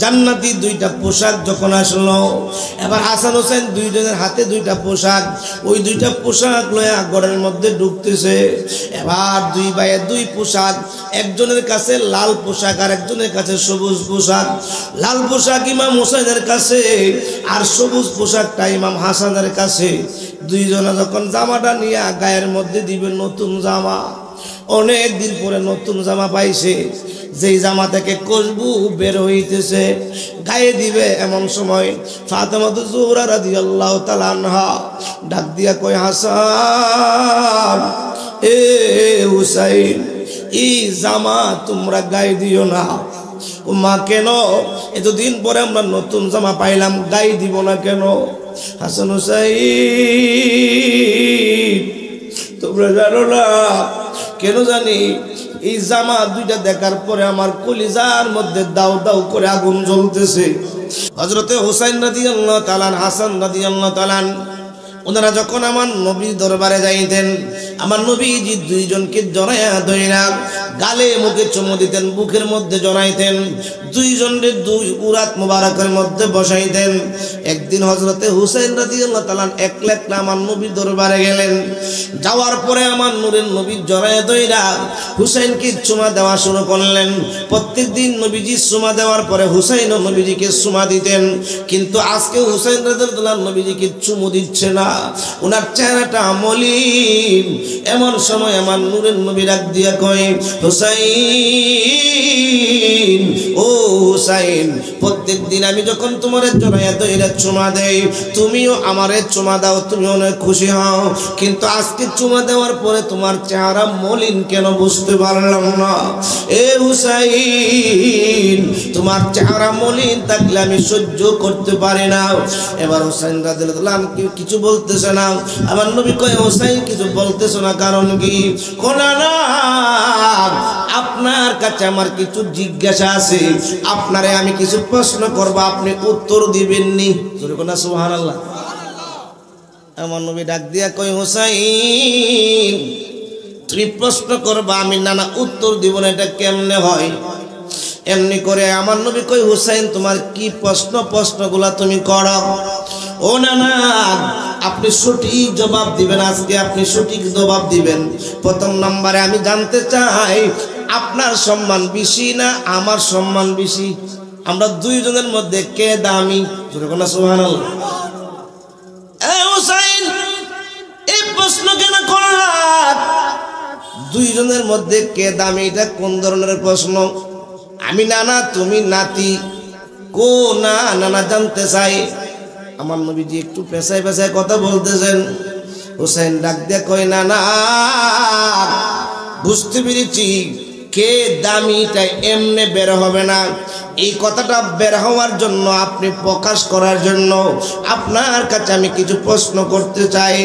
জান্নাতি দুইটা পোশাক যখন আসলো, এবার হাসান হোসেন দুইজনের হাতে দুইটা পোশাক, ওই দুইটা পোশাক লয়া ঘরের মধ্যে ঢুকতেছে। এবার দুই ভাইয়ের দুই পোশাক, একজনের কাছে লাল পোশাক আর একজনের কাছে সবুজ পোশাক। লাল পোশাক ইমাম হোসেনের কাছে আর সবুজ পোশাকটা ইমাম হাসানের কাছে। দুইজনে যখন জামাটা নিয়ে গায়ের মধ্যে দিবে, নতুন জামা, অনেক দিন পরে নতুন জামা পাইছে, যেই জামা থেকে খুশবু বের হইতেছে, গায়ে দিবে। এমন সময় ফাতেমা জোহরা রাদিয়াল্লাহু তাআলা আনহা ডাক দিয়া কয়, হাসান এ হুসাইন, এই জামা তোমরা গায়ে দিও না। ও মা, কেন? এতদিন পরে আমরা নতুন জামা পাইলাম, গায়ে দিব না কেন? হাসান হুসাইন, তোমরা জানো না কেন জানি? এই জামা দুইটা দেখার পরে আমার কলিজার মধ্যে দাউ দাউ করে আগুন জ্বলতেছে। হযরতে হুসাইন রাদিয়াল্লাহু তাআলা, হাসান রাদিয়াল্লাহু তাআলা, ওনারা যখন আমার নবীর দরবারে যাইতেন, আমার নবীজি দুইজনকে জড়াইয়া ধইরা গালে মুখে চুমু দিতেন, বুকের মধ্যে জড়াইতেন, দুইজনের দুই উরাত মুবারকের মধ্যে বসাইতেন। একদিন হযরতে হুসাইন রাদিয়াল্লাহু তাআলা একলা একলা আমার নবীর দরবারে গেলেন। যাওয়ার পরে আমার নূরের নবী জড়াইয়া ধইরা হুসাইনকে চুমা দেওয়া শুরু করলেন। প্রত্যেকদিন নবীজি চুমা দেওয়ার পরে হুসাইনও নবীজিকে চুমা দিতেন, কিন্তু আজকে হুসাইন রাদিয়াল্লাহু তাআলা নবীজিকে চুমু দিচ্ছে না, ওনার চেহারাটা মলিন। এমন সময় আমার নূরের নবী ডাক দিয়া কয়, হুসাইন, ও হুসাইন, প্রত্যেক দিন আমি যখন তোমার জড়াইয়া ধইরা চুমা দেই, তুমিও আমারে চুমা দাও, তুমি অনেক খুশি হও, কিন্তু আজকে চুমা দেওয়ার পরে তোমার চেহারা মলিন কেন বুঝতে পারলাম না। এ হুসাইন, তোমার চেহারা মলিন থাকলে আমি সহ্য করতে পারি না। এবার হুসাইন রাদিয়াল্লাহু তাআলা কিছু বলতেছে না। আমার নবী কয়, হুসাইন কিছু বলতেছ না, কারণ কি? কোনা না, আপনার কাছে আমার কিছু জিজ্ঞাসা আছে, আপনারে আমি কিছু প্রশ্ন করব, আপনি উত্তর দিবেন নি? কোনা সুবহানাল্লাহ। আমার নবী ডাক দিয়া কয়, হুসাইন, তুমি প্রশ্ন করবা, আমি নানা উত্তর দিব না, এটা কেমনে হয়? এমনি করে আমার নবী কই, হুসাইন, তোমার কি প্রশ্ন? প্রশ্নগুলা তুমি করো। ও নানা, আপনি সঠিক জবাব দিবেন, আজকে আপনি সঠিক জবাব দিবেন। প্রথম নম্বরে আমি জানতে চাই, আপনার সম্মান বেশি না আমার সম্মান বেশি? আমরা দুইজনের মধ্যে কে দামি? সুবহানাল্লাহ। এ হুসাইন, এই প্রশ্ন কেন করলা? দুইজনের মধ্যে কে দামি, এটা কোন ধরনের প্রশ্ন? আমি নানা, তুমি নাতি, কো না নানা জানতে চাই। আমার নবীজি একটু পেশায় পেশায় কথা বলতেছেন। হুসাইন ডাক দিয়ে কয়, নানা, বুঝতে পেরেছি, কে দামিটা এমনে বের হবে না। এই কথাটা বের হওয়ার জন্য, আপনি প্রকাশ করার জন্য আপনার কাছে আমি কিছু প্রশ্ন করতে চাই।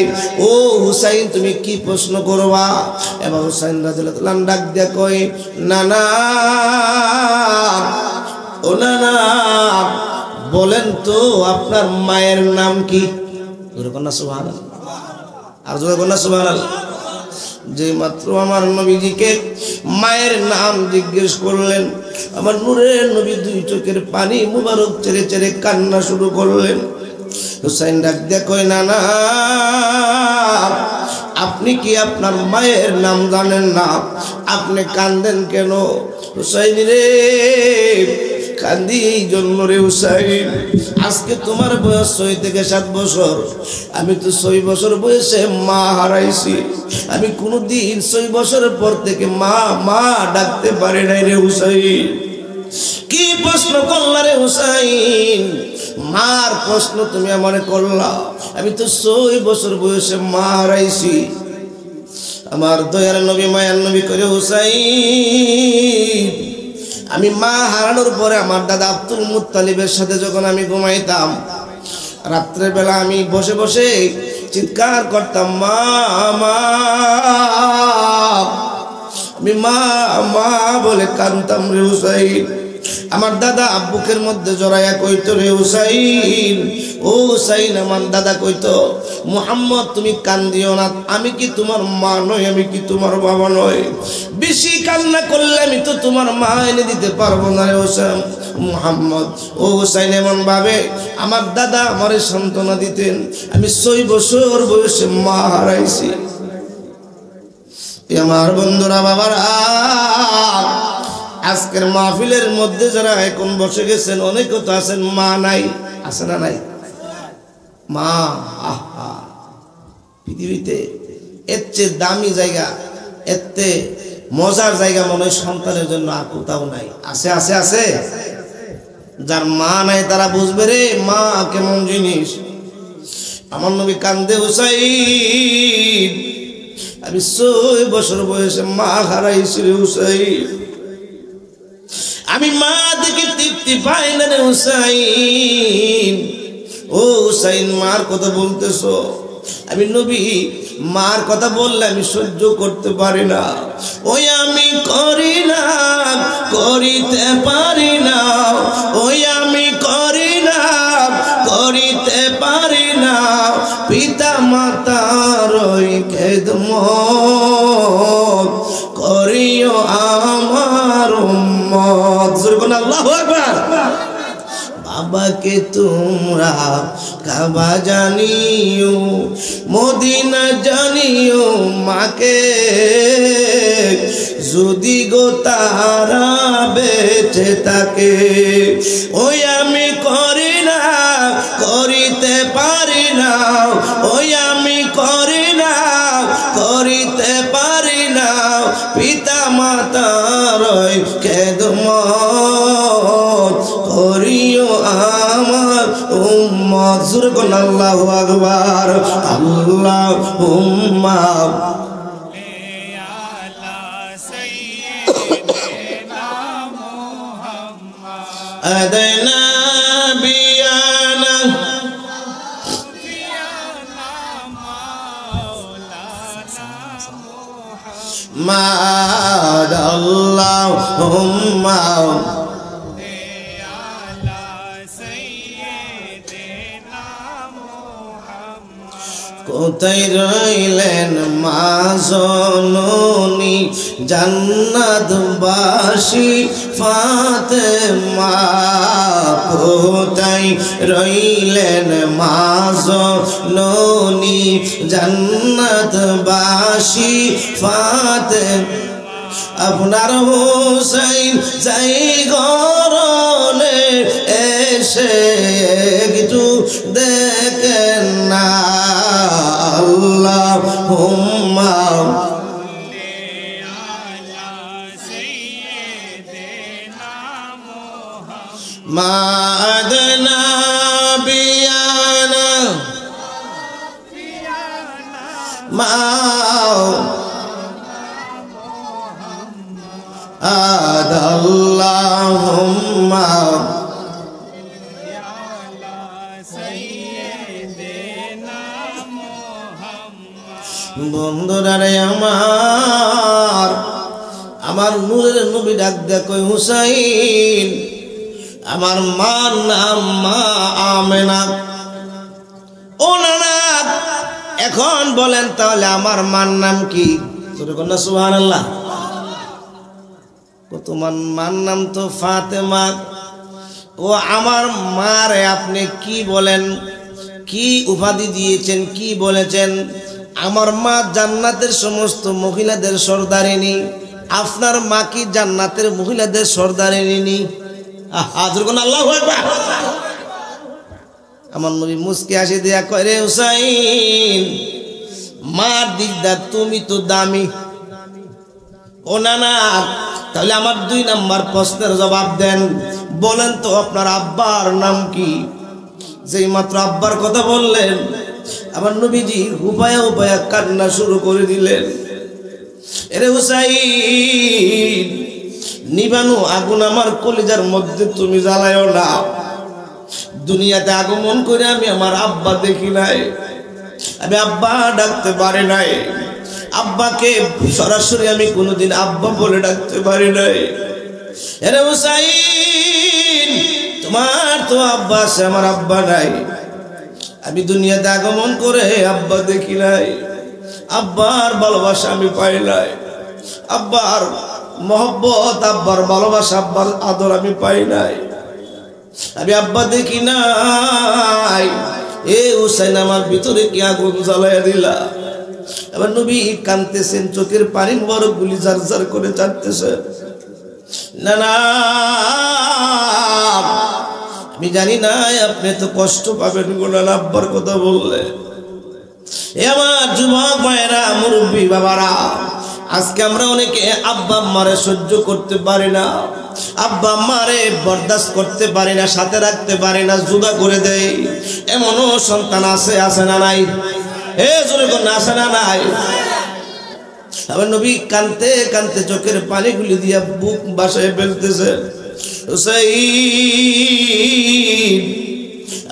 ও হুসাইন, তুমি কি প্রশ্ন করবা? এবার হুসাইন রাদিয়াল্লাহু তাআলা ডাক দিয়ে কয়, নানা, ও নানা, বলেন তো আপনার মায়ের নাম কি? সুবহানাল্লাহ। আর জোরে বলেন সুবহানাল্লাহ। যে মাত্র আমার নবীজিকে মায়ের নাম জিজ্ঞেস করলেন, আমার নূরের নবী দুই চোখের পানি মুবারক ছেড়ে ছেড়ে কান্না শুরু করলেন। হুসাইন ডাক দিয়ে কয়, নানা, আপনি কি আপনার মায়ের নাম জানেন না? আপনি কান্দেন কেন? হুসাইন রে, কান্দি এই জন্য রে হুসাইন, আজকে তোমার বয়স 6 থেকে 7 বছর, আমি তো 6 বছর বয়সে মা হারাইছি। আমি কোনোদিন 6 বছরের পর থেকে মা মা ডাকতে পারি নাই রে হুসাইন। কি প্রশ্ন করলা রে হুসাইন? মার প্রশ্ন তুমি আমারে করলা। আমি তো 6 বছর বয়সে মা হারাইছি। আমার দয়ার নবী, মায়ার নবী করে, হুসাইন, আমি মা হারানোর পরে আমার দাদা আব্দুল মুত্তালিবের সাথে যখন আমি ঘুমাইতাম, রাত্রে বেলা আমি বসে বসে চিৎকার করতাম, মা মা, আমি মা মা বলে কাঁদতাম রে হুসাইন। আমার দাদা বুকের মধ্যে জড়াইয়া কইতো, রে হুসাইন, ও হুসাইন, আমার দাদা কইতো, মুহাম্মদ তুমি কান্দিও না, আমি কি তোমার মা নই, আমি কি তোমার বাবা নই? বেশি কান্না করলে আমি তো তোমার মা এনে দিতে পারবো না রে হুসাইন মুহাম্মদ। ও হুসাইন এমন ভাবে আমার দাদা আমারে সান্ত্বনা দিতেন। আমি 6 বছর বয়সে মা হারাইছি। আমার বন্ধুরা, বাবারা, আজকের মাহফিলের মধ্যে যারা এখন বসে গেছেন, অনেকে তো আছেন মা নাই, আছে না নাই? মা, আহা, পৃথিবীতে এর চেয়ে দামি জায়গা, এর চেয়ে মজার জায়গা মনে হয় সন্তানের জন্য আর কোথাও নাই। আছে আছে আছে। যার মা নাই তারা বুঝবে রে মা কেমন জিনিস। আমার নবী কান্দে, হুসাইন, আমি 6 বছর বয়সে মা হারাইছি রে হুসাইন, আমি মা দেখে তৃপ্তি পাই না রে হুসাইন। ও হুসাইন, মার কথা বলতেছো, আমি নবী মার কথা বললে আমি সহ্য করতে পারি না। ওই আমি করি না, করিতে পারি না, ওই আমি করি না, করিতে পারি না, পিতা মাতার ওই খেদমত করিও আমার উম্মত। আল্লাহু আকবার। বাবাকে তোমরা কাবা জানিও, মদিনা জানিও, মাকে যদি গো তারা বেঁচে থাকে। ওই আমি করি না, করিতে পারি না, ওই আমি করি না, করিতে পারি না, পিতা মাতার খেদমত করিও আমার উম্মত। জোরে বলুন আল্লাহু আকবার। আল্লাহুম্মা আদানা বিয়ানা মাদ আল্লাহুম্মা কোথায় রইলেন মা জননী জান্নাতবাসী ফাতেমা? কোথায় রইলেন মা জননী জান্নাতবাসী ফাতেমা? আপনার হুসাইন যাই গরনে এসে কিছু দেখেন না। আল্লাহুম্মা মা'আদনা বিয়ানা আল্লাহুম্মা বন্ধুরা রে আমার নূরের নবী ডাক দেয়, কই হুসাইন, আমার মার নাম মা আমেনা। ও নানা, এখন বলেন তাহলে আমার মার নাম কি? সুবহানাল্লাহ। তোমার মার নাম তো ফাতেমা। ও আমার মারে আপনি কি বলেন, কি উপাধি দিয়েছেন, কি বলেছেন? আমার মা জান্নাতের সমস্ত মহিলাদের সর্দারিনী, আপনার মা কি জান্নাতের মহিলাদের সর্দারিনী? আল্লাহু আকবার। আমার নবী মুস্কি হাসি দিয়া কয়, রে হুসাইন, মার দিকদার তুমি তো দামি। ও নানা, তাহলে আমার 2 নাম্বার প্রশ্নের জবাব দেন। বলেন তো আপনার আব্বার নাম কি? যেই মাত্র আব্বার কথা বললেন, আমার নবীজি উপায়া উপায়া কান্না শুরু করে দিলেন। এরে হুসাইন, নিবানো আগুন আমার কলিজার মধ্যে তুমি জ্বালায়ও না। দুনিয়াতে আগমন করে আমি আমার আব্বা দেখি নাই, আমি আব্বা ডাকতে পারি নাই, আব্বাকে সরাসরি আমি কোনোদিন আব্বা বলে ডাকতে পারি নাই। এরে হুসাইন, মার তো আব্বা আছে, আমার আব্বা নাই। আমি দুনিয়াতে আগমন করে আব্বা দেখি নাই, আব্বার ভালোবাসা আমি পাই নাই, আব্বার মহব্বত, আব্বার ভালোবাসা, আব্বার আদর আমি পাই নাই। আমি আব্বা দেখি নাই। এ হুসাইন, আমার ভিতরে কি আগুন জ্বালাইয়া দিলা। এবার নবী কাঁদতেছেন, চোখের পানি বড় গুলি জার জার করে চাটতেছে। না না, আমি জানি না আপনি তো কষ্ট পাবেন গোলাল আব্বার কথা বললে। এ আমার যুবক মায়েরা, মুরব্বী বাবারা, আজকে আমরা অনেকে আব্বা আম্মারে সহ্য করতে পারি না, আব্বা আম্মারে বরদাস্ত করতে পারি না, সাথে রাখতে পারি না, জুদা করে দেয়। এমনও সন্তান আছে, আছে না নাই? এ জোরে কোন আছে না নাই? আবার নবী কানতে কানতে চোখের পানিগুলি দিয়া বুক বাসায় ফেলতেছে। হুসাইন,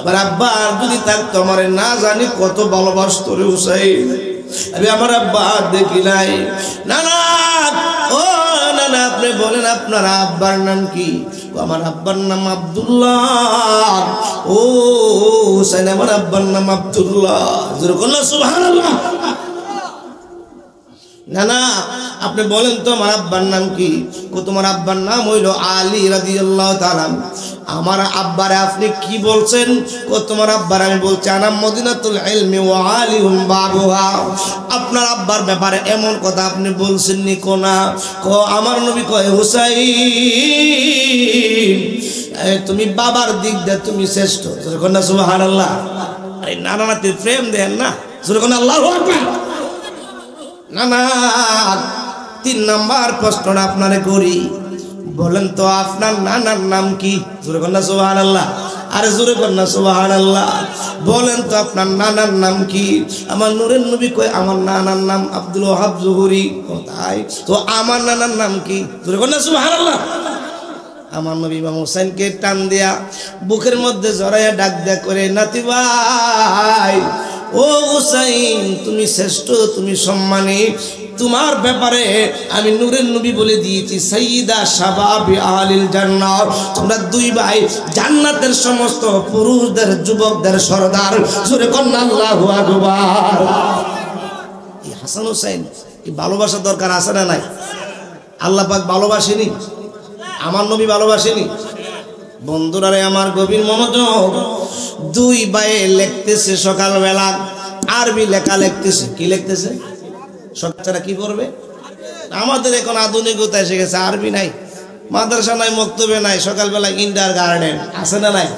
আবার আব্বা আর যদি থাকতো আমারে না জানি কত ভালোবাসতো রে হুসাইন। আমি আমার আব্বা দেখি নাই। না না, ও না না, আপনি বলেন আপনার আব্বার নাম কি? আমার আব্বার নাম আব্দুল্লাহ। ও হুসাইন, আমার আব্বার নাম আব্দুল্লাহ। যেরকম সুবহানাল্লাহ। না না, আপনি বলেন তো আমার আব্বার নাম কি? তোমার আব্বার নাম হইল আলী রাদিয়াল্লাহু তাআলা। আমার আব্বারে আপনি কি বলছেন? তোমার আব্বার আমি বলছি আনা মদিনাতুল ইলমি ওয়া আলিহুম বাবুহা। আপনার আব্বার ব্যাপারে এমন কথা আপনি বলছেন নি কোনা? আমার নবী কয় হুসাইন, তুমি বাবার দিক দিয়ে তুমি শ্রেষ্ঠ। সুবহানাল্লাহ। আরে নানা নাতির প্রেম দেন না, আল্লাহু আকবার। না না, 3 নাম্বার প্রশ্নটা আপনারে করি, বলেন তো আপনার নানার নাম কি? জোরে কন্যা সুবহানাল্লাহ। আরে জোরে কন্যা সুবহানাল্লাহ। বলেন তো আপনার নানার নাম কি? আমার নূরের নবী কয় আমার নানার নাম আব্দুল ওয়াহাব জুহুরি। কোথায় তো আমার নানার নাম কি? জোরে কন্যা সুবহানাল্লাহ। আমার নবী ইমাম হোসেনকে টান দিয়া বুকের মধ্যে জড়াইয়া ডাক দেয়া করে, নাতি ভাই, ও হুসাইন, তুমি শ্রেষ্ঠ, তুমি সম্মানী। তোমার ব্যাপারে আমি নূরের নবী বলে দিয়েছি সাইয়্যিদা শাবাবি আহলিল জান্নাহ। তোমরা 2 ভাই জান্নাতের সমস্ত পুরুষদের, যুবকদের সরদার। জোরে কন্না আল্লাহু আকবার। এই হাসান হোসেন কি ভালোবাসা দরকার আছে না নাই? আল্লাহ পাক ভালোবাসেনি? আমার নবী ভালোবাসেনি? বন্ধুরা রে আমার, গভীর মনোযোগ। 2 ভাই লিখতেছে সকালবেলা, আরবি লেখা লিখতেছে। কি লিখতেছে? সকালটা কি করবে? আমাদের এখন আধুনিকতা এসে গেছে, আরবি নাই, মাদ্রাসা নাই, মক্তবে নাই, সকালবেলা ইন্টার গার্ডেন আছে না নাই?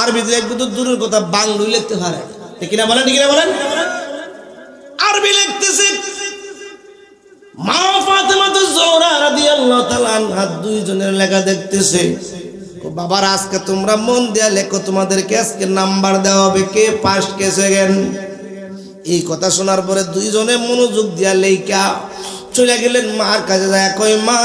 আরবি লিখবে তো দূরের কথা, বাংলা লিখতে পারে। ঠিক না বলেন? ঠিক না বলেন? আরবি লিখতেছে। মা ফাতেমা জোহরা রাদিয়াল্লাহু তাআলা আনহা 2 জনের লেখা দেখতেছে। বাবার, আজকে তোমরা মন দিয়া লেখো, তোমাদেরকে আজকে নাম্বার দেওয়া হবে, কে ফার্স্ট কে সেকেন্ড। এই কথা শোনার পরে 2 জনে মনোযোগ দিয়া লেখা চলে গেলেন মার কাছে। যায় কই, মা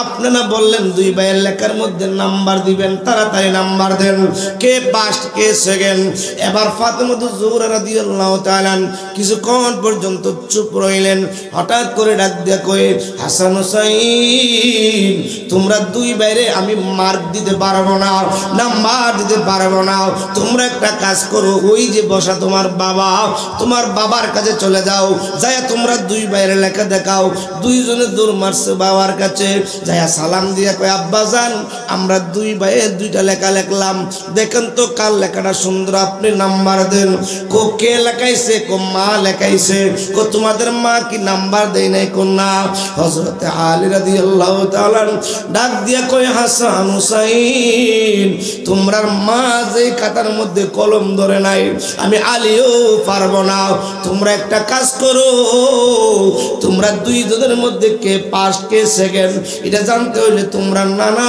আপনারা বললেন 2 ভাইয়ের লেখার মধ্যে নাম্বার দিবেন, তাড়াতাড়ি নাম্বার দেন, কে ফার্স্ট কে সেকেন্ড। এবার ফাতেমা জোহরা রাদিয়াল্লাহু তাআলা কিছুক্ষণ পর্যন্ত চুপ রইলেন। হঠাৎ করে ডাক দিয়া কই, হাসান হোসাইন, তোমরা 2 ভাইরে আমি মার্ক দিতে পারবো না, নাম্বার দিতে পারবো না। তোমরা একটা কাজ করো, ওই যে বসা তোমার বাবা, তোমার বাবার কাছে চলে যাও, যায় তোমরা 2 ভাইয়ের লেখা দেখাও। 2 জনে দৌড় মারছে বাবার কাছে, যায়া সালাম দিয়া কয়, আব্বা জান, আমরা 2 ভাইয়ে 2টা লেখা লিখলাম, দেখেন তো কার লেখাটা সুন্দর, আপনি নাম্বার দেন। কো কে লেখাইছে? কো মা লেখাইছে। কো তোমাদের মা কি নাম্বার দেয় নাই? কো না। হযরত আলী রাদিয়াল্লাহু তাআলা ডাক দিয়া কয়, হাসান হুসাইন, তোমরা মা যে খাতার মধ্যে কলম ধরে নাই, আমি আলীও পারবো না। তোমরা একটা কাজ করো, তোমরা 2 জনের মধ্যে কে ফার্স্ট কে সেকেন্ড এটা জানতে হইলে তোমরা নানা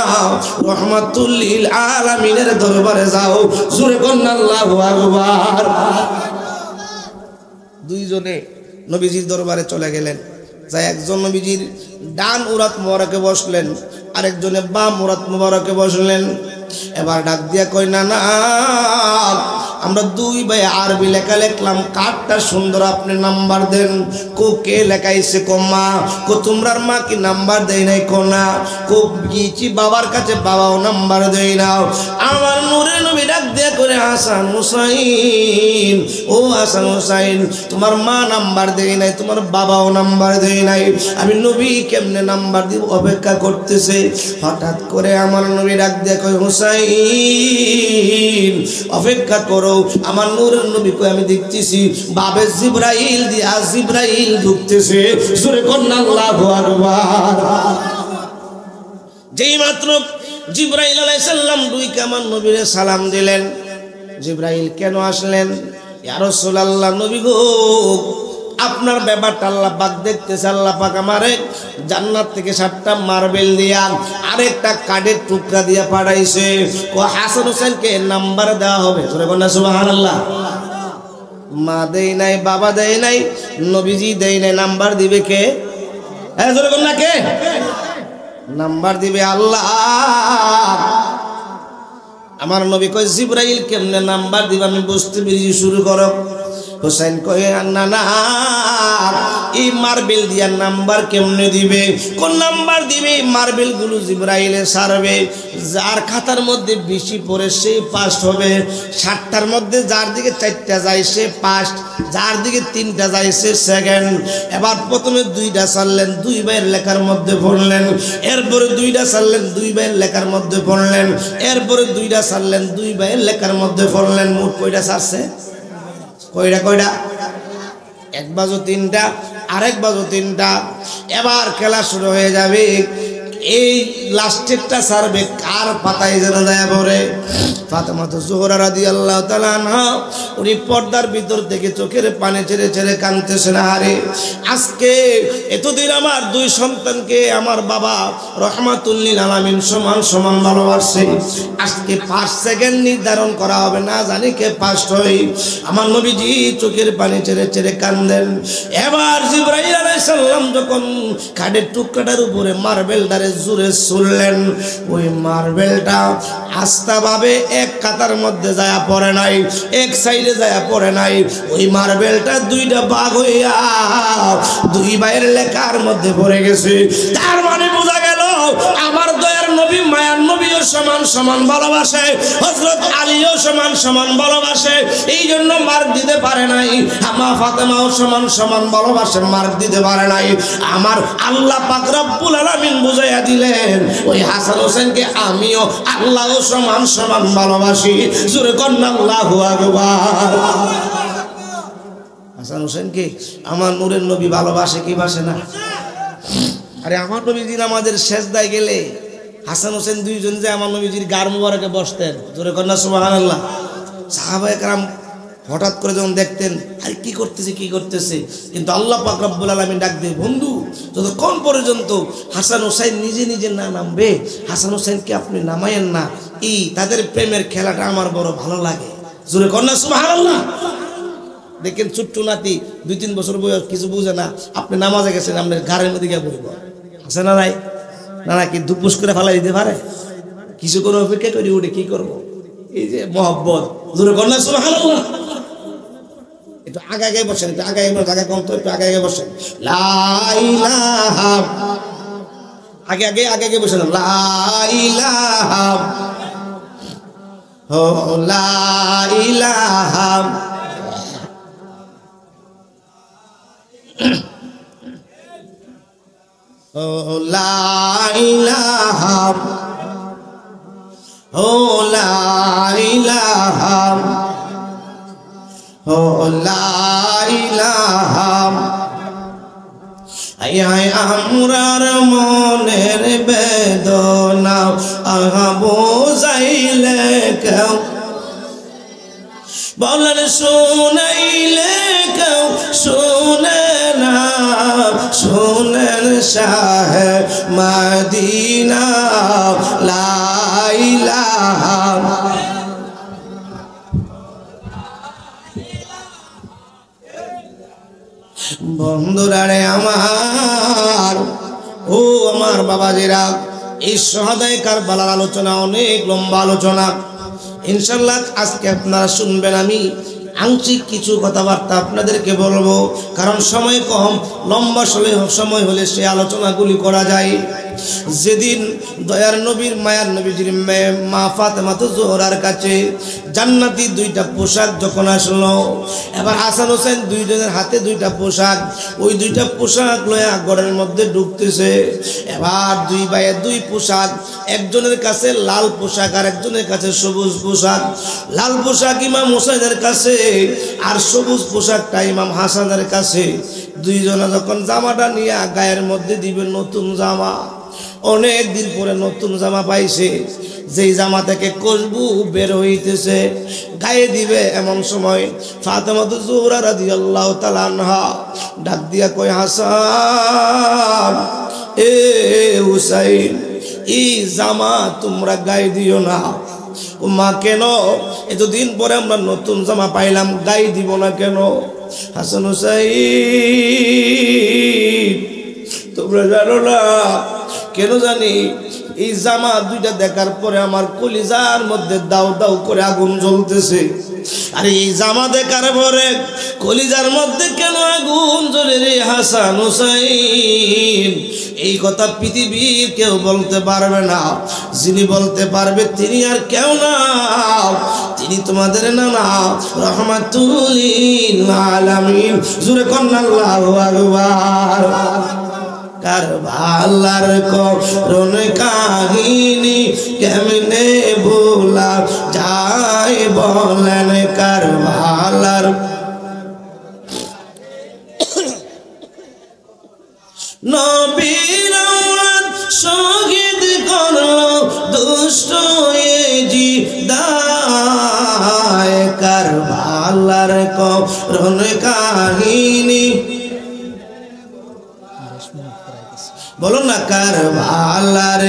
রহমাতুল লিল আলামিনের দরবারে যাও। জোরে কন্না আল্লাহু আকবার। 2 জনে নবীজির দরবারে চলে গেলেন। যাই একজন নবীজির ডান উরাত মোবারকে বসলেন, আরেকজনে বাম উরাত মোবারকে বসলেন। এবার ডাক দিয়া কই, না না, আমরা দুই ভাই আরবি লেখা লিখলাম, কাঠটা সুন্দর, আপনি নাম্বার দেন। কো কে লেখাইছে? কো মা। কো তোমরার মা কি নাম্বার দেয় নাই? কো না। কো গিয়েছি বাবার কাছে, বাবাও নাম্বার দেয় না। আমার নূরের নবী ডাক দিয়ে করে, হাসান হুসাইন, ও হাসান হুসাইন, তোমার মা নাম্বার দেয় নাই, তোমার বাবাও নাম্বার দেয় নাই, আমি নবী কেমনে নাম্বার দিব? অপেক্ষা করতেছে। হঠাৎ করে আমার নবী ডাক দিয়ে কয়, হুসাইন অপেক্ষা করো। আমার নূরের নবী কই, আমি দেখতেছি বাবে জিবরাইল দিয়া জিবরাইল ঢুকতেছে। জোরে কন্না আল্লাহু আকবার। যেই মাত্র জিবরাইল আলাইহিস সালাম দুইকে আমার নবীরে সালাম দিলেন। জিবরাইল কেন আসলেন? ইয়া রাসূলুল্লাহ, নবী গো, আপনার ব্যাপারটা আল্লাহ পাক দেখতেছে। আল্লাহ পাক আমারে জান্নাত থেকে 7টা মার্বেল দিয়া আরেকটা কাঠের টুকরা দিয়া পাঠাইছে। ও হাসান হোসেনকে নাম্বার দেওয়া হবে। জোরে বলেন সুবহানাল্লাহ। মা দেয় নাই, বাবা দেয় নাই, নবীজি দেয় নাই, নাম্বার দিবে কে? হ্যাঁ জোরে বলেন না, কে নাম্বার দিবে? আল্লাহ। আমার নবী কয়, জিবরাইল কেমনে নাম্বার দিবে? আমি বুঝতে পেরেছি, শুরু করো। হোসেন কয়ে, না না, এই মার্বেল দিয়া নাম্বার কেমনে দিবে? কোন নাম্বার দিবে? মার্বেল গুলো জিবরাইলে সারবে, যার খাতার মধ্যে বেশি পড়ে সে পাস হবে। 7টার মধ্যে যার দিকে 4টা যায় সে ফার্স্ট, যার দিকে 3টা যায় সে সেকেন্ড। এবার প্রথমে 2টা ছাড়লেন, 2 ভাইয়ের লেখার মধ্যে পড়লেন। এরপরে 2টা ছাড়লেন, 2 ভাইয়ের লেখার মধ্যে পড়লেন। এরপরে 2টা ছাড়লেন, 2 ভাইয়ের লেখার মধ্যে পড়লেন। মোট কয়টা ছাড়ছে? কয়টা? 1 বাজো 3টা, আরেক বাজো 3টা। এবার খেলা শুরু হয়ে যাবে। এই লাস্টেরটা ছাড়বে, কার পাতায় যেন যায় পড়ে? ফাতেমা জোহরা রাদিয়াল্লাহু তাআলা আনহা, উনি পর্দার ভিতর থেকে চোখের পানি ছেড়ে ছেড়ে কাঁদতেছেন। আরে আজকে এতদিন আমার 2 সন্তানকে আমার বাবা রহমাতুল লিল আলামিন সমান সমান ভালোবাসে। আজকে 5 সেকেন্ড নির্ধারণ করা হবে, না জানি কে ফার্স্ট হয়। আমার নবীজি চোখের পানি ছেড়ে ছেড়ে কাঁদেন। এবার জিবরাইল আলাইহিস সালাম যখন কাঠের টুকরাটার উপরে মার্বেলটারে জুড়ে ছুড়লেন, ওই মার্বেলটা আস্তাভাবে এক কাতার মধ্যে যায় পড়ে নাই, এক সাইডে যায় পড়ে নাই। ওই মার্বেলটা 2টা ভাগ হইয়া 2 ভাইয়ের লেখার মধ্যে পড়ে গেছে। তার মানে বোঝা গেল আমার দয়ার নবী মায়ার নবীও সমান সমান ভালোবাসে, হযরত আলীও সমান সমান ভালোবাসে। এই জন্য মার্ক দিতে পারে নাই। আমার ফাতেমাও সমান সমান ভালোবাসে, মার্ক দিতে পারে নাই। আমার আল্লাহ পাক রব্বুল আলামিন বুঝাইয়া দিলেন, ওই হাসান হোসেনকে আমিও আল্লাহও সমান সমান ভালোবাসি। জোরে কন্না আল্লাহু আকবার। হাসান হোসেনকে আমার নূরের নবী ভালোবাসে কি বাসে না? আরে আমার নবীজির আমাদের সেজদায় গেলে হাসান হোসেন দুইজন যে আমার নবীজির গার মুবারকে বসতেন। জোরে কন্না সুবহানাল্লাহ। সাহাবায়ে কেরাম হঠাৎ করে যখন দেখতেন, আরে কি করতেছে, কিন্তু আল্লাহ পাক রব্বুল আলামিন ডাক দিয়ে, বন্ধু যতক্ষণ পর্যন্ত হাসান হোসেন নিজে নিজে না নামবে, হাসান হোসেনকে আপনি নামায়েন না। এই তাদের প্রেমের খেলাটা আমার বড় ভালো লাগে। জোরে কন্না সুবহানাল্লাহ। দেখেন ছোট্ট নাতি 2-3 বছর বয়স, কিছু বুঝে না, আপনি নামাজে গেছেন, আপনার ঘরের মধ্যে গিয়ে বলব আছে না নাই? না কি দুপুস করে ফেলা দিতে পারে? কিছু করে অপেক্ষা করি, উঠে কি করবো? এই যে মহব্বত। জোরে কন্না সুবহানাল্লাহ। একটু আগে বসেন, একটু আগে জায়গা কম তো, একটু আগে বসেন। লা ইলাহা, আগে বসেন। লা ইলাহা, ও লা ইলাহা, ও লা ইলাহা, ও লা ইলাহা, ও লা ইলাহা। আয় আমরার মনের বেদনা বুঝাইলে কেউ, বলেন শুনাইলে কেউ শুনে না, শুনেন শাহ মদিনা লা ইলাহা। বন্ধুরারে আমার, ও আমার বাবাজিরা, এই শহাদায়ে কারবালার আলোচনা অনেক লম্বা আলোচনা। ইনশাআল্লাহ আজকে আপনারা শুনবেন, আমি আংশিক কিছু কথাবার্তা আপনাদেরকে বলবো, কারণ সময় কম, লম্বা সময় হলে সে আলোচনাগুলি করা যায়। যেদিন দয়ার নবীর মায়ার নবীজির মা ফাতেমা জোহরার কাছে জান্নাতি দুইটা পোশাক যখন আসলো, এবার হাসান হোসেন দুইজনের হাতে দুইটা পোশাক, ওই দুইটা পোশাক লয়া ঘরের মধ্যে ঢুকতেছে। এবার দুই ভাইয়ের দুই পোশাক, একজনের কাছে লাল পোশাক আর একজনের কাছে সবুজ পোশাক। লাল পোশাক ইমাম হোসেনের কাছে আর সবুজ পোশাকটা ইমাম হাসানের কাছে। দুইজনে যখন জামাটা নিয়ে গায়ের মধ্যে দিবে, নতুন জামা, অনেক দিন পরে নতুন জামা পাইছে, যেই জামা থেকে খুশবু বের হইতেছে, গায়ে দিবে, এমন সময় ফাতেমা জোহরা রাদিয়াল্লাহু তাআলা আনহা ডাক দিয়া কয়, হাসান এ হুসাইন, এই জামা তোমরা গায়ে দিও না। ও মা, কেন? এতদিন পরে আমরা নতুন জামা পাইলাম, গায়ে দিব না কেন? হাসান হুসাইন, তোমরা জানো না কেন জানি এই জামা দুইটা দেখার পরে আমার কলিজার মধ্যে দাউ দাউ করে আগুন জ্বলতেছে। আর এই জামা দেখার পরে কলিজার মধ্যে কেন আগুন জ্বলে রে হাসান হুসাইন? এই কথা পৃথিবীর কেউ বলতে পারবে না। যিনি বলতে পারবে তিনি আর কেউ না, তিনি তোমাদের নানা রহমাতুল লিল আলামিন। জোরে কন্না আল্লাহু আকবার। কারবালার করুণ কাহিনী কেমনে ভোলা যায় বলেন? কারবালার নবীর শহীদ করলো দুষ্ট জিদায়। কারবালার করুণ কাহিনী বলুন না, কারবালার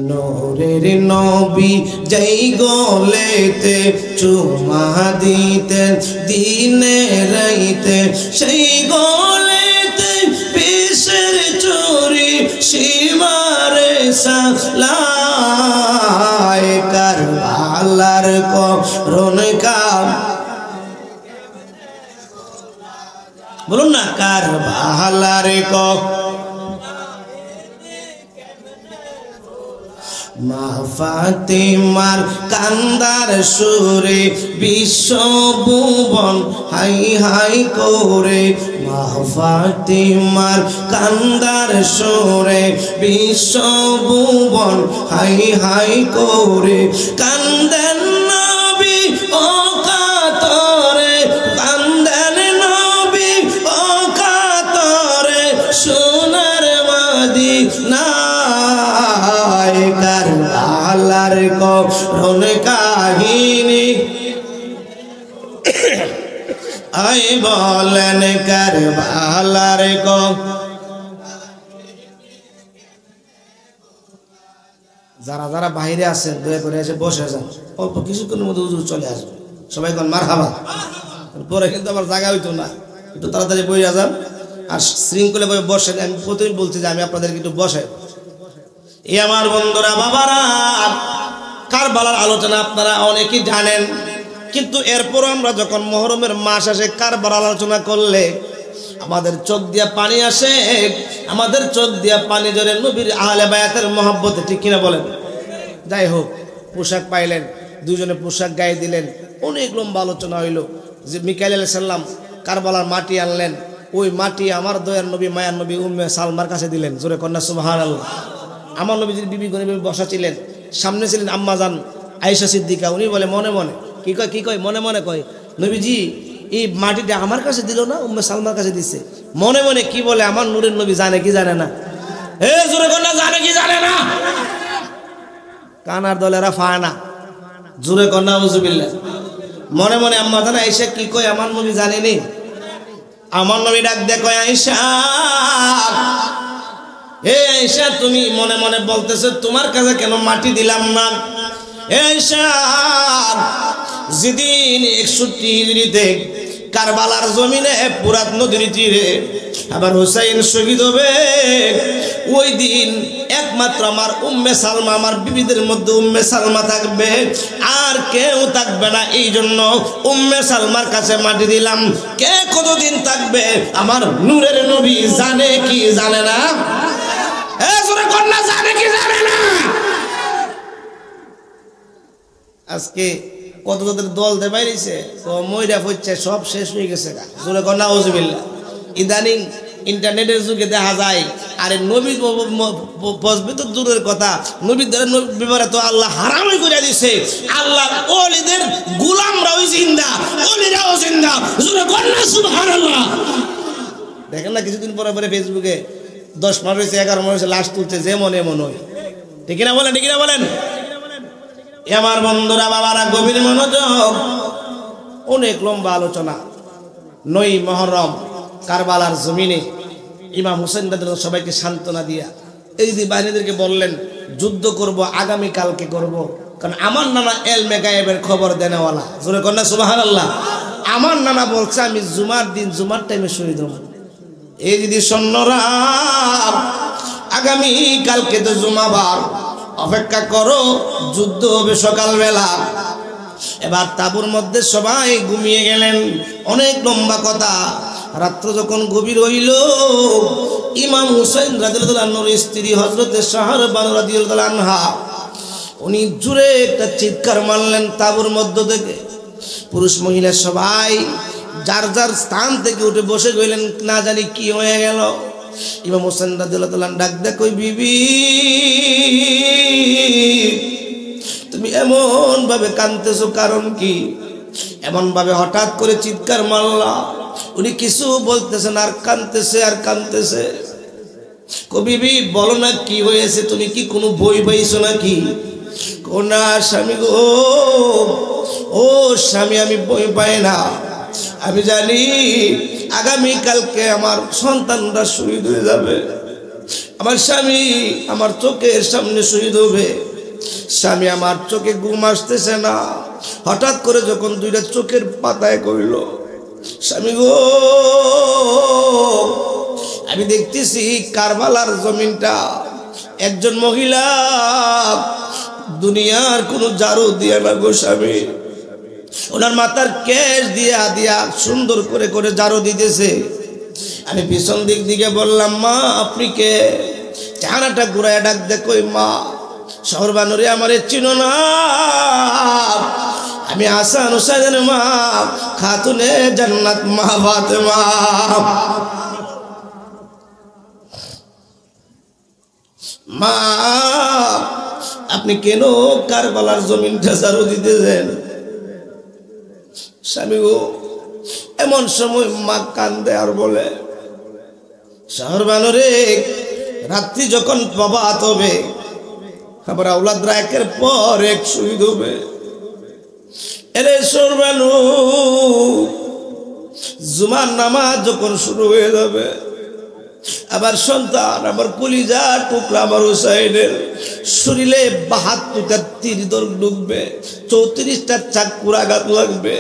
নূরের নবী যেই গলেতে চুমা দিতেন দিনে রাইতে, সেই গলেতে বিষের চুরি সীমারে সালায়। কারবালার করুণ বলুন না, কারবালার মা ফাতিমার কান্দার সুরে বিশ্ব ভুবন হাই হাই করে। মা ফাতিমার কান্দার সুরে বিশ্ব ভুবন হাই হাই করে। কান্দেন নবী ও কাতরে, কান্দেন নবী ও কাতরে, সোনার মদিনায়। কারবালার করুণ কাহিনী আই বলেন, কারবালার যারা যারা বাইরে আছেন দয়া করে এসে বসে যান, অল্প কিছুক্ষণের মধ্যে হুজুর চলে আসবে। সবাই কোন মারহাবা। পরে কিন্তু আমার জায়গা হইতো না, একটু তাড়াতাড়ি বইয়া যান আর শৃঙ্খলে বই বসেন। আমি প্রথমে বলছি যে আমি আপনাদেরকে একটু বসে। এই আমার বন্ধুরা, বাবারা, কারবালার আলোচনা আপনারা অনেকেই জানেন, কিন্তু এরপরও আমরা যখন মুহররমের মাস আসে কারবালার আলোচনা করলে আমাদের চোখ দিয়া পানি আসে, আমাদের চোখ দিয়া পানি ধরে নবীর আহলে বায়াতের মহব্বতে, ঠিক কিনা বলেন? যাই হোক, পোশাক পাইলেন, দুজনে পোশাক গায়ে দিলেন, অনেক লম্বা আলোচনা হইল। যে মিকাইল আলাইহিস সালাম কারবালার মাটি আনলেন, ওই মাটি আমার দয়ার নবী মায়ার নবী উম্মে সালমার কাছে দিলেন। জোরে কন্যা সুবহানাল্লাহ। আমার নবীজির বিবি গনিবে বসা ছিলেন, সামনে ছিলেন আম্মাজান আয়েশা সিদ্দিকা। উনি বলে মনে মনে, কি কয় মনে মনে কয়, নবীজি এই মাটিটা আমার কাছে দিল না, উম্মে সালমার কাছে দিচ্ছে। মনে মনে কি বলে, আমার নূরের নবী জানে কি জানে না? হে জোরে কন্যা, জানে কি জানে না? কানার দলেরা ফায় না। জোরে কন্যা আউযুবিল্লাহ। মনে মনে আম্মাজান আয়েশা কি কয়, আমার নবী জানেনি। আমার নবী ডাক দেয়, কয় আয়েশা, হে আয়েশা, তুমি মনে মনে বলতেছো তোমার কাছে কেন মাটি দিলাম না? হে আয়েশা, যেদিন 61 হিজরিতে কারবালার জমিনে ফুরাত নদীর তীরে আবার হুসাইন শহীদ হবে, ওই দিন একমাত্র আমার উম্মে সালমা, আমার বিবিদের মধ্যে উম্মে সালমা থাকবে, আর কেউ থাকবে না। এই জন্য উম্মে সালমার কাছে মাটি দিলাম। কে কতদিন থাকবে আমার নূরের নবী জানে কি জানে না? কন্যা জানে কি জানে না? আজকে কত তোদের দল দে বাইরেছে, ময়রা হচ্ছে, সব শেষ হয়ে গেছে। জোরে কন্যা ওজুবিল্লাহ। ইদানিং ইন্টারনেটের যুগে দেখা যায়, আরে নবী বসবে তো দূরের কথা, নবীদের ব্যাপারে তো আল্লাহ হারামই করে দিছে। আল্লাহ ওলিদের গোলামরাও জিন্দা, ওলিরাও জিন্দা। জোরে কন্যা সুবহানাল্লাহ। দেখেন না কিছুদিন পরে পরে ফেসবুকে 10 মাস হয়েছে, 11 মাস হয়েছে, লাশ তুলছে যেমন এমন হয়। ঠিক না বলেন? ঠিক না বলেন? আমার বন্ধুরা, বাবারা, গভীর মনোযোগ। অনেক লম্বা আলোচনা। 9 মুহররম কারবালার জমিনে ইমাম হুসাইন রাদিয়াল্লাহু সবাইকে সান্ত্বনা দিয়া এই যে বাহিনীদেরকে বললেন যুদ্ধ করব, আগামী কালকে করব, কারণ আমার নানা এলমে গায়েবের খবর দেনেওয়ালা। জোরে কন্যা সুবহানাল্লাহ। আমার নানা বলছে আমি জুমার দিন জুমার টাইমে শহীদ হব। এই যদি সৈন্যরা আগামী কালকে তো জুমাবার, অপেক্ষা করো, যুদ্ধ হবে সকালবেলা। এবার তাঁবুর মধ্যে সবাই ঘুমিয়ে গেলেন। অনেক লম্বা কথা। রাত্র যখন গভীর হইল, ইমাম হুসাইন রাদিয়াল্লাহু আনহুর স্ত্রী হযরতে শাহরবানু রাদিয়াল্লাহু আনহা উনি জোরে একটা চিৎকার মারলেন তাঁবুর মধ্য থেকে। পুরুষ মহিলা সবাই যার যার স্থান থেকে উঠে বসে গেলেন, না জানি কি হয়ে গেল। ইমাম হুসাইন রাদিয়াল্লাহু আনহু ডাক দেয়, কই বিবি, তুমি এমন ভাবে কাঁদতেছো, কারণ কি? এমন ভাবে হঠাৎ করে চিৎকার মারলা। উনি কিছু বলতেছেন আর কাঁদতেছে আর কাঁদতেছে। কবিবি বলো না কি হয়েছে, তুমি কি কোনো বই পাইছো নাকি? কোনা স্বামী গো, ও স্বামী, আমি বই পাই না। আমি জানি আগামী কালকে আমার সন্তানরা শহীদ হয়ে যাবে। আমার স্বামী আমার চোখের সামনে শহীদ হবে। স্বামী আমার চোখে ঘুম আসতেছে না। হঠাৎ করে যখন দুইটা চোখের পাতায় কইল, স্বামী গো, আমি দেখতেছি কারবালার জমিনটা একজন মহিলা দুনিয়ার কোনো ঝাড়ু দিয়ে না গো স্বামী, ওনার মাথার কেশ দিয়া দিয়া সুন্দর করে করে ঝাড়ু দিতেছে। আমি পিছন দিক দিকে বললাম, মা আপনি কে? চেহারাটা ঘুরায় ডাক দেখো, মা শহরবানুরে আমারে চিনো না? আমি হাসান হুসাইনের মা, খাতুনে জান্নাত মা ফাতেমা। মা আপনি কেন কারবালার জমিনটা ঝাড়ু দিতেছেন? স্বামী গো, এমন সময় মা কান্দে আর বলে, শহরবানুরে রাত্রি যখন প্রভাত হবে, আবার আওলাদরা একের পর এক শহীদ হবে। এরে শহরবানু, জুমার নামাজ যখন শুরু হয়ে যাবে, আবার সন্তান আমার কলিজা টুকরা আমার হুসাইনের শরীরে 72টা তীর ঢুকবে, 34টা চাকুর আঘাত লাগবে,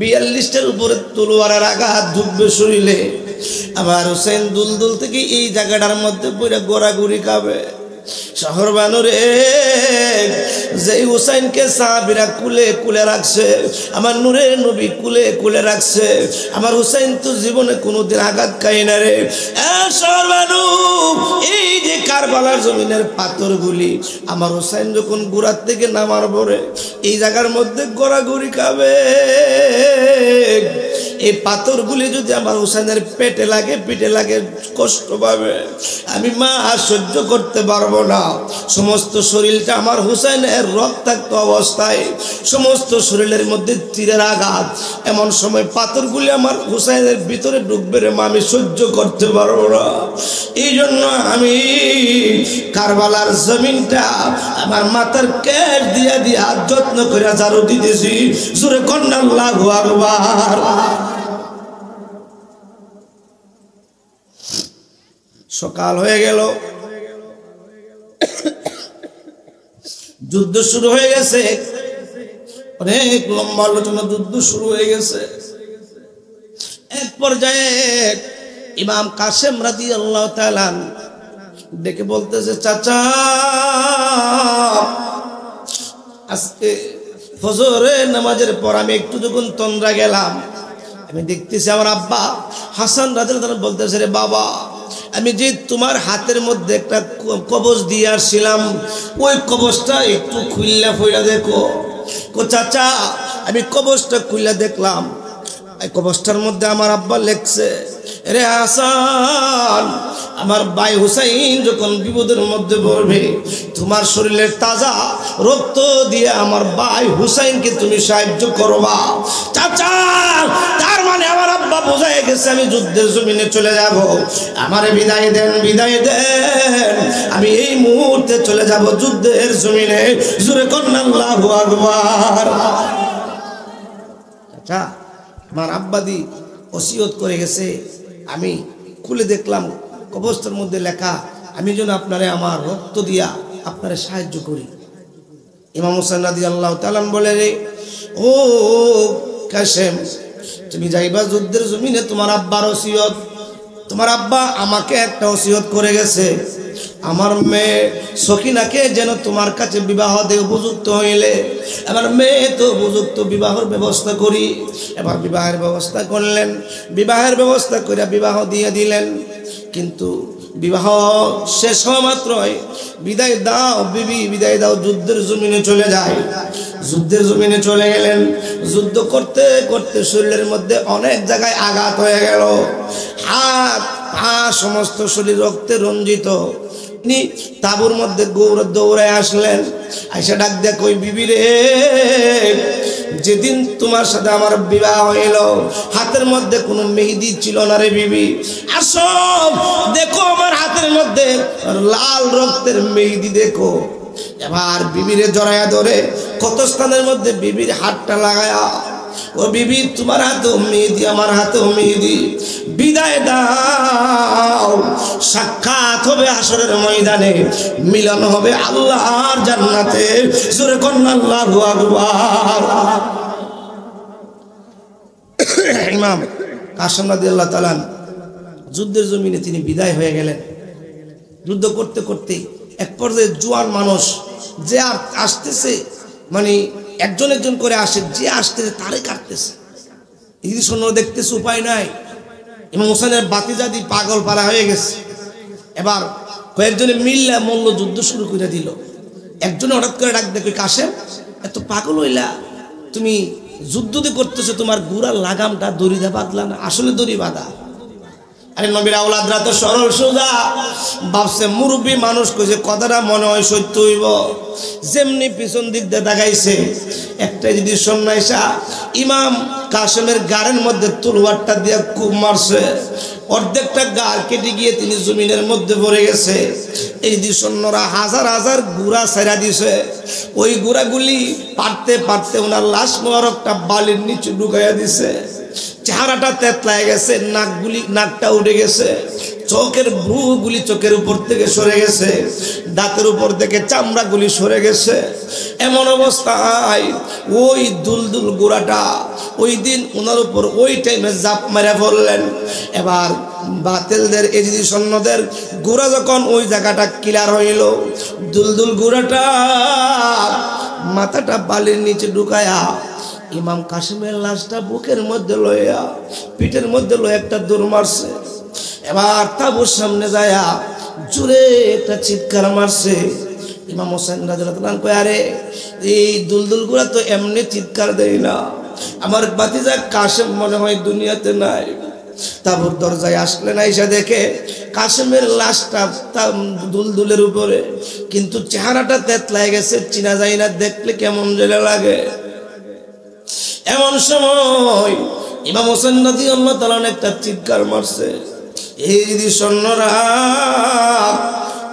42টার উপরে তলোয়ারের আঘাত ঢুকবে শরীরে। আমার হুসাইন দুলদুল থেকে এই জায়গাটার মধ্যে পড়ে গোড়াগুড়ি খাবে। শহরবানুরে যেই হুসাইনকে সাহাবীরা কুলে কুলে রাখছে, আমার নূরের নবী কুলে কুলে রাখছে, আমার হুসাইন তো জীবনে কোনোদিন আঘাত খায় না রে। শহরবানু, এই যে কারবালার জমিনের পাথরগুলি আমার হুসাইন যখন গোড়ার থেকে নামার পরে এই জায়গার মধ্যে গোড়াগুড়ি খাবে, এই পাথরগুলি যদি আমার হুসাইনের পেটে লাগে, পিঠে লাগে, কষ্ট পাবে। আমি মা সহ্য করতে পারবো না। সমস্ত শরীরটা আমার হুসাইনের রক্তাক্ত অবস্থায়, সমস্ত শরীরের মধ্যে তীরের আঘাত। এমন সময় পাথরগুলি আমার হুসাইনের ভিতরে ঢুকবে রে মা, আমি সহ্য করতে পারবো না। এই জন্য আমি কারবালার জমিনটা আমার মাথার কেশ দিয়া দিয়া যত্ন করে ঝাড়ু দিতেছি। জোরে কন্যা আল্লাহু আকবার। সকাল হয়ে গেল, যুদ্ধ শুরু হয়ে গেছে। অনেক লম্বা আলোচনা, যুদ্ধ শুরু হয়ে গেছে। এক পর্যায়ে ইমাম কাসেম রাদিয়াল্লাহু তাআলা ডেকে বলতেছে, চাচা আজকে ফজরের নামাজের পর আমি একটু যখন তন্দ্রা গেলাম, আমি দেখতেছি আমার আব্বা হাসান রাদিয়াল্লাহু তাআলা বলতেছে, রে বাবা, আমি যে তোমার হাতের মধ্যে একটা কবজ দিয়ে আসছিলাম, ওই কবজটা একটু খুললা ফইলা দেখো। চাচা আমি কবজটা খুললা দেখলাম, এই কবজটার মধ্যে আমার আব্বা লেখছে, রে হাসান, আমার ভাই হুসাইন যখন বিপদের মধ্যে পড়বে, তোমার শরীরের তাজা রক্ত দিয়ে আমার ভাই হুসাইনকে তুমি সাহায্য করবা। চাচা তার মানে আমার আব্বা বোঝায় গেছে আমি যুদ্ধের জমিনে চলে যাব। আমারে বিদায় দেন, বিদায় দেন, আমি এই মুহূর্তে চলে যাব যুদ্ধের জমিনে। জোরে কন্যা আল্লাহু আকবার। চাচা আমার আব্বাদি ওসিয়ত করে গেছে, আমি খুলে দেখলাম কবরটার মধ্যে লেখা, আমি যেন আপনারে আমার রক্ত দিয়া আপনারে সাহায্য করি। ইমাম হোসেন রাদিয়াল্লাহু তাআলা বলে, রে ও কাসেম, তুমি যাইবা যুদ্ধের জমিনে, তোমার আব্বার ওসিয়ত, তোমার আব্বা আমাকে একটা ওসিয়ত করে গেছে, আমার মেয়ে সকিনাকে যেন তোমার কাছে বিবাহ দিয়ে উপযুক্ত হইলে, আমার মেয়ে তো উপযুক্ত বিবাহের ব্যবস্থা করি। এবার বিবাহের ব্যবস্থা করলেন, বিবাহের ব্যবস্থা করে বিবাহ দিয়ে দিলেন। কিন্তু বিবাহ শেষ হওয়া মাত্রই বিদায় দাও বিবি, বিদায় দাও, যুদ্ধের জমিনে চলে যায়। যুদ্ধের জমিনে চলে গেলেন, যুদ্ধ করতে করতে শরীরের মধ্যে অনেক জায়গায় আঘাত হয়ে গেল, হাত পা সমস্ত শরীর রক্তে রঞ্জিত। তিনি তাঁবুর মধ্যে দৌড়ায় আসলেন, আইসা ডাক দেয়া, কই বিবি রে, যেদিন তোমার সাথে আমার বিবাহ হইল হাতের মধ্যে কোনো মেহেদি ছিল না রে বিবি, আসো দেখো আমার হাতের মধ্যে লাল রক্তের মেহেদি দেখো। এবার বিবিরে জড়ায়া ধরে কত স্থানের মধ্যে বিবির হাতটা লাগায়া, ও বিবি তোমার হাতেও মেহেদি, আমার হাতেও মেহেদি, বিদায় দাও, সাক্ষাৎ হবে হাসরের ময়দানে, মিলন হবে আল্লাহর জান্নাতে। জোরে কন্যা আল্লাহু আকবার। ইমাম কাসেম রাদিয়াল্লাহু তাআলা যুদ্ধের জমিনে তিনি বিদায় হয়ে গেলেন। যুদ্ধ করতে করতে এক পর্যায়ে জোয়ান মানুষ যে আর আসতেছে, মানে একজন একজন করে আসে, যে আসতেছে তারে কাটতেছে, এই সৈন্য দেখতেছে, উপায় নাই। ইমাম হোসেনের বাতিজাদি পাগল পারা হয়ে গেছে। এবার কয়েকজনে মিল্লা মল্ল যুদ্ধ শুরু করে দিল। একজনে হঠাৎ করে ডাক দেখে, কাসেম এত পাগল হইলা, তুমি যুদ্ধ দিয়ে করতেছো, তোমার গুড়ার লাগামটা দড়ি দিয়ে বাঁধলা না? আসলে দড়ি বাঁধা। আরে নবীর আওলাদরা তো সরল সোজা, ভাবছে মুরব্বী মানুষ কইছে, কথাটা মনে হয় সত্য হইব। যেমনি পিছন দিক দিয়ে দেখাইছে, একটা যদি সন্ন্যাসা ইমাম কাসেমের গাড়ের মধ্যে তলোয়ারটা দিয়ে খুব মারছে, অর্ধেকটা গাড় কেটে গিয়ে তিনি জমিনের মধ্যে পড়ে গেছে। এই যে সৈন্যরা হাজার হাজার গুড়া ছেড়া দিছে, ওই গুড়াগুলি পারতে পারতে ওনার লাশ মোবারকটা বালির নিচে ঢুকাইয়া দিছে। চেহারাটা তেতলায় গেছে, নাকটা উঠে গেছে, চোখের ভ্রুগুলি চোখের উপর থেকে সরে গেছে, দাঁতের উপর থেকে চামড়াগুলি সরে গেছে। এমন অবস্থায় ওই দুলদুল গোড়াটা ওই দিন ওনার উপর ওই টাইমে জাপ মেরে পড়লেন। এবার বাতিলদের এজিদি সৈন্যদের গোড়া যখন ওই জায়গাটা ক্লিয়ার হইল, দুলদুল গোড়াটা মাথাটা বালির নিচে ঢুকায়া ইমাম কাসেমের লাশটা বুকের মধ্যে লইয়া পিঠের মধ্যে লইয়া একটা দৌড় মারছে। এবার তাবুর সামনে যায়া জোরে একটা চিৎকার মারছে। ইমাম হোসেন রাদিয়াল্লাহু তাআলা কয়, আরে এই দুলদুল গুলা তো এমনি চিৎকার দেয় না, আমার ভাতিজা কাসেম মনে হয় দুনিয়াতে নাই। তাবুর দরজায় আসলেন, আইসা দেখে কাসেমের লাশটা দুলদুলের উপরে, কিন্তু চেহারাটা তেতলায় গেছে, চিনা যায় না, দেখলে কেমন জেলে লাগে। এমন সময় ইমাম হোসেন রাদিয়াল্লাহু তাআলা একটা চিৎকার মারছে, এই যদি সৈন্যরা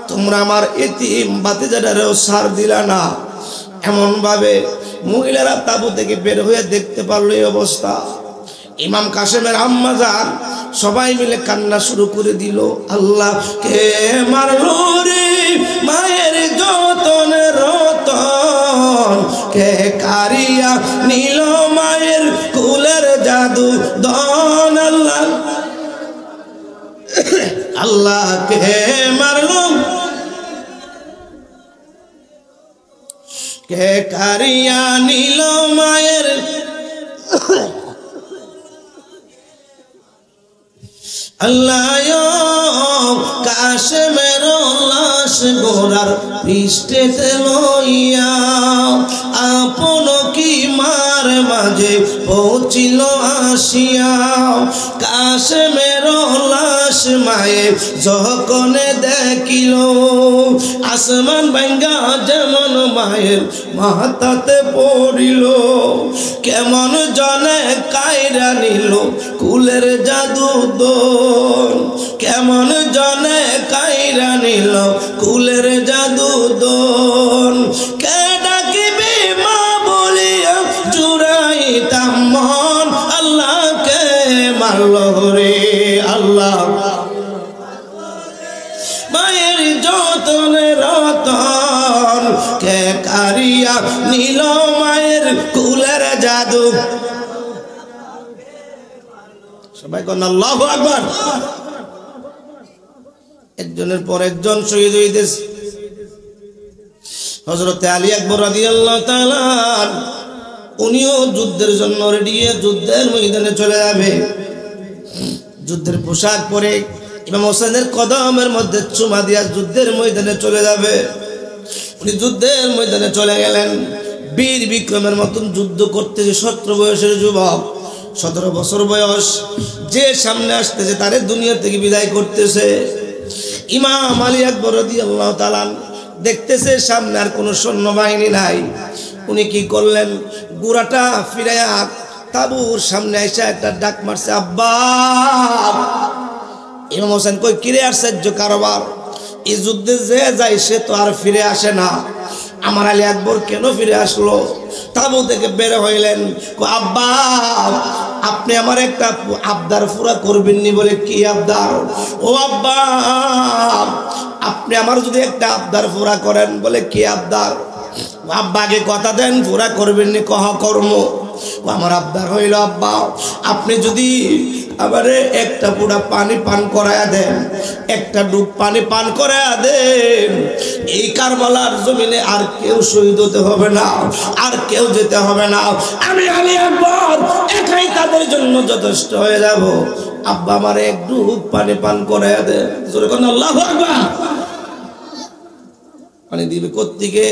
তোমরা আমার এতিম ভাতিজাটারেও সার দিলা না। এমন ভাবে মহিলারা তাবু থেকে বের হয়ে দেখতে পারলো এই অবস্থা। ইমাম কাসেমের আম্মা জান সবাই মিলে কান্না শুরু করে দিল, আল্লাহ কে মারলো রে মায়ের যতন রতন, কে কারিয়া নীল মায়ের কুলের জাদু দন। আল্লাহ কে মারলো কে কারিয়া নিল মায়ের আল্লাহ কাশেমের লাশ গোরার পৃষ্ঠেতে লইয়া আপন কি মার মাঝে পৌঁছিল আসিয়া কাশেমের লাশ মায়ে যখনে দেখিল আসমান ভাঙ্গা যেমন মায়ের মাথাতে পড়িল কেমন জনে কায়রা নিল কুলের জাদু দোন কেমন জনে কায়রা নিল কুলের জাদু দোন কে ডাকিবি মা বলিয়া জুড়াইতাম মন আল্লাহকে মারল রে আল্লাহ মায়ের যতনে রতন কে কারিয়া নিল মায়ের কুলের জাদু সবাই কোন আল্লাহু আকবার একজনের পর একজন শহীদ হইতেছে হযরত আলী আকবর রাদিয়াল্লাহু তাআলা উনিও যুদ্ধের জন্য রেডি যুদ্ধের ময়দানে চলে যাবে যুদ্ধের পোশাক পরে ইমাম হোসেনের কদমের মধ্যে চুমা দিয়া যুদ্ধের ময়দানে চলে যাবে উনি যুদ্ধের ময়দানে চলে গেলেন বীর বিক্রমের মতন যুদ্ধ করতেছে 17 বয়সের যুবক 17 বছর বয়স যে সামনে আসতেছে তারে দুনিয়া থেকে বিদায় করতেছে ইমাম আলী আকবর রাদিয়াল্লাহু তাআলা দেখতেছে সামনে আর কোনো সৈন্যবাহিনী নাই উনি কি করলেন গুড়াটা ফিরাইয়া তাবুর সামনে এসে একটা ডাক মারছে আব্বা ইমাম হোসেন কই কিরে আশ্চর্য কারবার এই যুদ্ধে যে যায় সে তো আর ফিরে আসে না আমার আলী আকবর কেন ফিরে আসলো তাবু থেকে বের হইলেন আব্বা আপনি আমার একটা আবদার পুরা করবেননি বলে কি আবদার ও আব্বা আপনি আমার যদি একটা আবদার পুরা করেন বলে কি আবদার আব্বাকে কথা দেন পুরা করবেননি কহ কর্ম আমার আবদার হইল আব্বা আপনি যদি আমারে একটা পুরা পানি পান করায়া দেন একটা ডুব পানি পান করায়া দেন এই কারবালার জমিনে আর কেউ শহীদ হতে হবে না আর কেউ যেতে হবে না আমি আলী আকবর একাই তাদের জন্য যথেষ্ট হয়ে যাব আব্বা আমারে এক ডুব পানি পান করায়া দেন জোরে কোন আল্লাহু আকবার পানি দিবে কোত্থেকে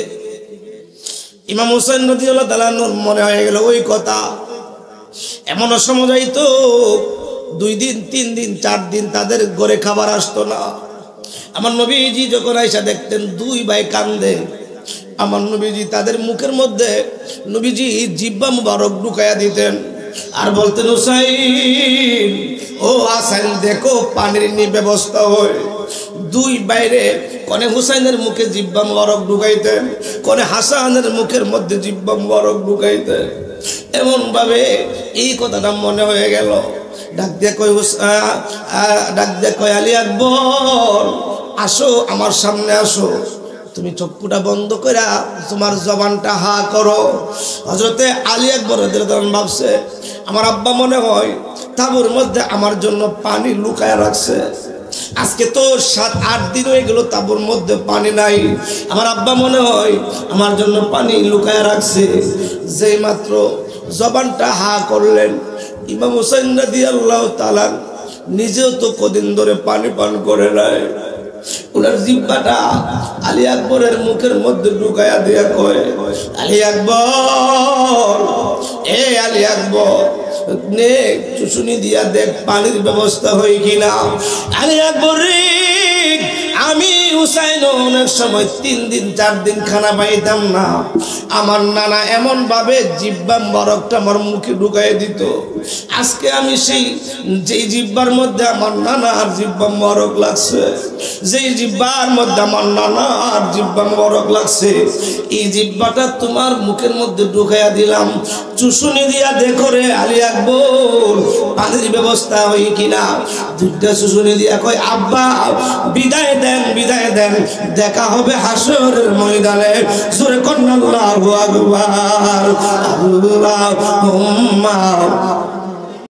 ইমাম হোসেন রাদিয়াল্লাহু তাআলা মনে হয়ে গেল ওই কথা এমনও সময় যাইতো 2 দিন 3 দিন 4 দিন তাদের ঘরে খাবার আসতো না আমার নবীজি যখন আয়েশা দেখতেন 2 ভাই কান্দে আমার নবীজি তাদের মুখের মধ্যে নবীজি জিহ্বা মুবারক ঢুকায়া দিতেন আর বলতেন হুসাইন ও হাসান দেখো পানির নি ব্যবস্থা হয় 2 বাইরে কোনে হুসাইনের মুখে জিহ্বা মুবারক ঢুকাইতেন কোনে হাসানের মুখের মধ্যে জিহ্বা মুবারক ঢুকাইতেন এমন ভাবে এই কথাটা মনে হয়ে গেল ডাক দিয়ে কই আলী আকবর আসো আমার সামনে আসো তুমি চক্ষুটা বন্ধ কইরা তোমার জবানটা হা করো হযরতে আলী আকবর রাদিয়াল্লাহু তাআলা ভাবছে আমার আব্বা মনে হয় তাবুর মধ্যে আমার জন্য পানি লুকায়া রাখছে আজকে তো 7-8 দিন হয়ে গেল তাবুর মধ্যে পানি নাই আমার আব্বা মনে হয় আমার জন্য পানি লুকায়া রাখছে যেই মাত্র জবানটা হা করলেন ইমাম হোসেন রাদিয়াল্লাহু তাআলা নিজেও তো কদিন ধরে পানি পান করে নাই উনার জিহ্বাটা আলী আকবরের মুখের মধ্যে ঢুকায়া দিয়া কয় আলী আকবর এ আলী আকবর নে চুষুনি দিয়া দেখ পানির ব্যবস্থা হয় কিনা আলী আকবর রে আমি হুসাইন অনেক সময় 3 দিন 4 দিন খানা পাইতাম না আমার নানা এমন ভাবে জিহ্বা মুবারকটা আমার মুখে ঢুকাই দিত আজকে আমি সেই যেই জিহ্বার মধ্যে আমার নানা আর জিহ্বা মুবারক লাগছে যেই জিহ্বার মধ্যে আমার নানা আর জিহ্বা মুবারক লাগছে এই জিহ্বাটা তোমার মুখের মধ্যে ঢুকাইয়া দিলাম চুষুনি দিয়া দেখো রে আলী আকবর পানির ব্যবস্থা হয় কিনা 2টা চুষুনি দিয়া কয় আব্বা বিদায় দেন দেখা হবে হাসরের ময়দানে জোরে কোন আল্লাহু আকবার আল্লাহুম্মা